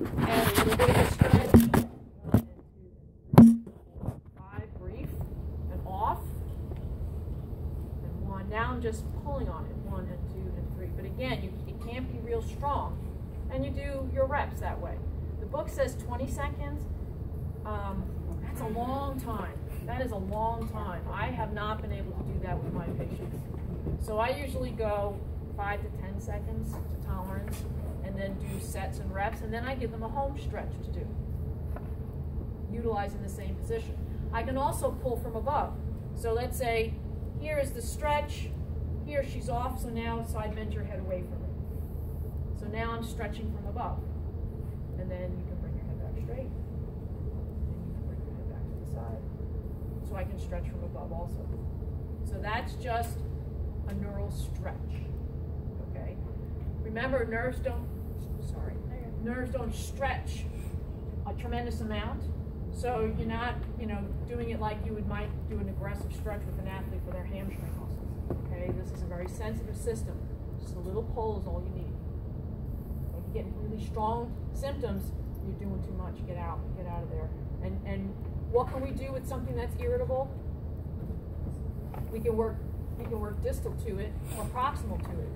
Add a little bit of a stretch. 1 and 2 and 3 and 4 and 5. Brief and off. And 1. Now I'm just pulling on it. 1 and 2 and 3. But again, you can't be real strong. And you do your reps that way. The book says 20 seconds. That's a long time. That is a long time. I have not been able to do that with my patients. So I usually go 5 to 10 seconds to tolerance, and then do sets and reps, and then I give them a home stretch to do, utilizing the same position. I can also pull from above. So let's say here is the stretch, here she's off, so now side bend your head away from it. So now I'm stretching from above. And then you can bring your head back straight, and you can bring your head back to the side. So I can stretch from above also. So that's just a neural stretch, okay? Remember, nerves don't stretch a tremendous amount, so you're not, doing it like you might do an aggressive stretch with an athlete for their hamstring muscles, okay? This is a very sensitive system. Just a little pull is all you need. If you get really strong symptoms, you're doing too much. Get out of there. And what can we do with something that's irritable? We can work distal to it or proximal to it.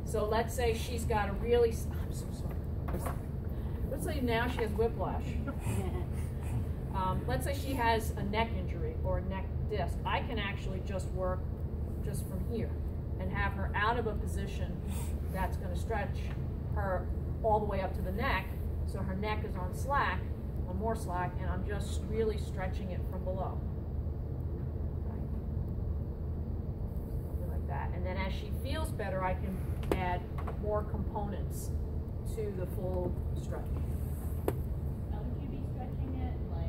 So let's say she's got a really, I'm so sorry. Let's say now she has whiplash. Let's say she has a neck injury or a neck disc. I can actually just work just from here and have her out of a position that's going to stretch her all the way up to the neck. So her neck is on slack, on more slack, and I'm just really stretching it from below. And then as she feels better, I can add more components to the full stretch. Now, would you be stretching it are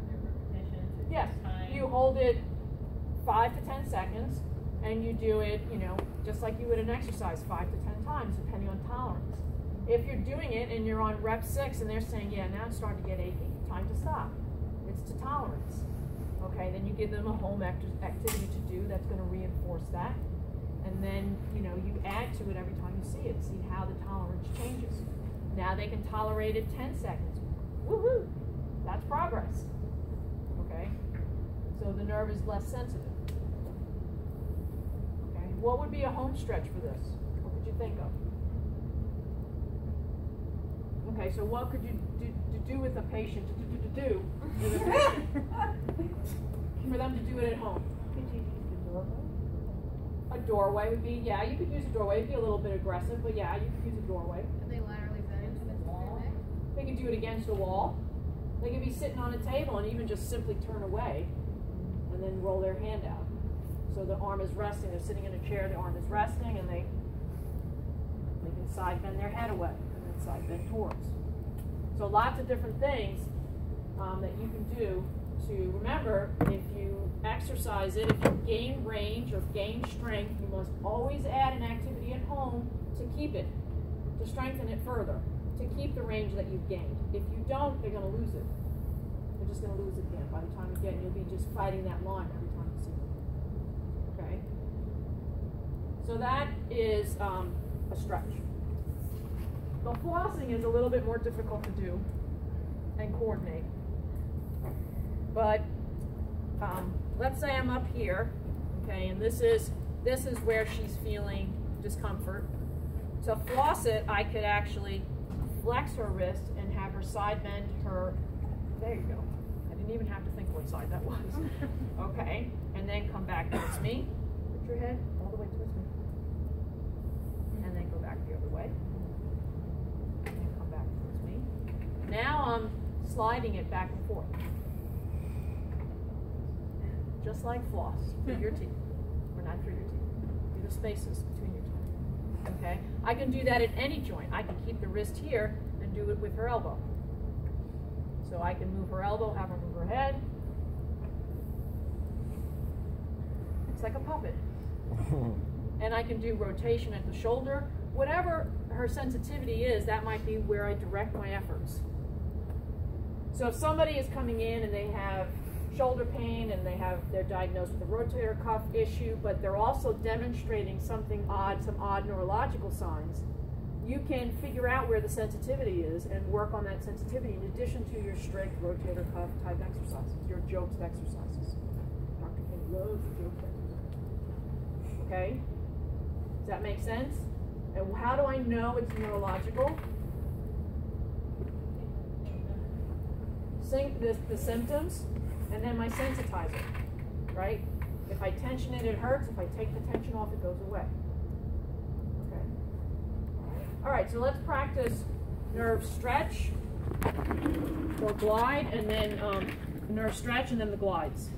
there repetitions? Yes. Time? You hold it 5 to 10 seconds, and you do it, just like you would an exercise 5 to 10 times, depending on tolerance. If you're doing it and you're on rep 6 and they're saying, yeah, now it's starting to get achy, time to stop. It's to tolerance. Okay, then you give them a home activity to do that's going to reinforce that. And then, you add to it every time you see it. See how the tolerance changes. Now they can tolerate it 10 seconds. Woohoo! That's progress. Okay? So the nerve is less sensitive. Okay? What would be a home stretch for this? What would you think of? Okay, so what could you do with a patient? Do with a patient for them to do it at home? Could you use the doorway? A doorway would be, yeah, you could use a doorway. It'd be a little bit aggressive, but yeah, you could use a doorway. Could they laterally bend against the wall? They could do it against a wall. They could be sitting on a table and even just simply turn away and then roll their hand out. So the arm is resting. They're sitting in a chair, the arm is resting, and they can side bend their head away and then side bend towards. So lots of different things that you can do to remember. If you exercise it, if you gain range or gain strength, you must always add an activity at home to keep it, to strengthen it further, to keep the range that you've gained. If you don't, they're going to lose it. They're just going to lose it again. By the time you get it, you'll be just fighting that line every time you see it. Okay? So that is a stretch. The flossing is a little bit more difficult to do and coordinate. But let's say I'm up here, okay, and this is where she's feeling discomfort. To floss it, I could actually flex her wrist and have her side bend her. There you go. I didn't even have to think what side that was. Okay, and then come back towards me. Put your head all the way towards me, and then go back the other way. And come back towards me. Now I'm sliding it back and forth. Just like floss through your teeth, or not through your teeth, through the spaces between your teeth. Okay, I can do that at any joint. I can keep the wrist here and do it with her elbow. So I can move her elbow, have her move her head. It's like a puppet. And I can do rotation at the shoulder. Whatever her sensitivity is, that might be where I direct my efforts. So if somebody is coming in and they have shoulder pain and they're diagnosed with a rotator cuff issue, but they're also demonstrating something odd, some odd neurological signs, you can figure out where the sensitivity is and work on that sensitivity in addition to your strict rotator cuff type exercises, your jokes exercises. Dr. King loves the jokes exercises. Okay? Does that make sense? And how do I know it's neurological? The symptoms, and then my sensitizer, right? If I tension it, it hurts. If I take the tension off, it goes away. Okay. All right, so let's practice nerve stretch or glide, and then nerve stretch, and then the glides.